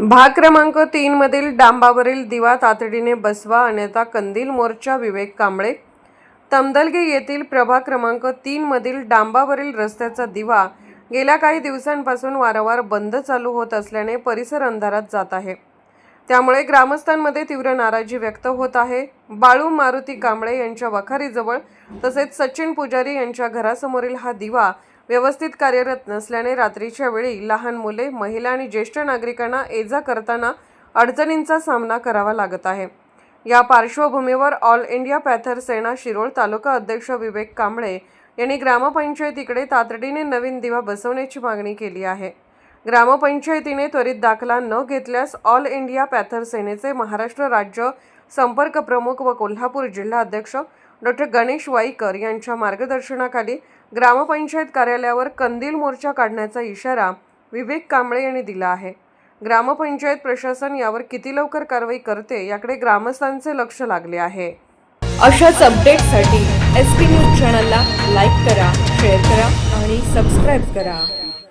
भाग क्रमांक 3 मधील डांबावरील दिवा तातडीने बसवा अन्यथा कंदील मोर्चा विवेक कांबळे। तमदलगे येथील प्रभाग क्रमांक 3 मधील डांबावरील रस्त्याचा दिवा गेल्या काही दिवसांपासून वारंवार बंद चालू होत असल्याने परिसर अंधारात जात आहे। त्यामुळे ग्रामस्थांमध्ये तीव्र नाराजी व्यक्त होत आहे। बाळू मारुती कांबळे यांच्या वखारीजवळ तसेच सचिन पुजारी यांच्या घरासमोरील हा दिवा व्यवस्थित कार्यरत नसल्याने रात्रीच्या वेळी लहान मुले, महिला आणि ज्येष्ठ नागरिकांना ये-जा करताना अडचणींचा सामना करावा लागत आहे। या पार्श्वभूमीवर ऑल इंडिया पॅथर सेना शिरोळ तालुका अध्यक्ष विवेक कांबळे यांनी ग्रामपंचायतीकडे तातडीने नवीन दिवा बसवण्याची मागणी केली आहे। ग्रामपंचायतीने त्वरित दाखला न घेतल्यास ऑल इंडिया पॅथर सेनेचे महाराष्ट्र राज्य संपर्क प्रमुख व कोल्हापूर जिल्हा अध्यक्ष डॉ. गणेश वाईकर यांच्या मार्गदर्शनाखाली ग्रामपंचायत कार्यालयावर कंदील मोर्चा काढण्याचा इशारा विवेक कांबळे यांनी दिला आहे। ग्रामपंचायत प्रशासन यावर किती लवकर कारवाई करते याकडे ग्रामस्थांचे लक्ष लागले आहे। अशाच अपडेट्ससाठी SP न्यूज चॅनलला लाईक करा, शेअर करा आणि सबस्क्राईब करा।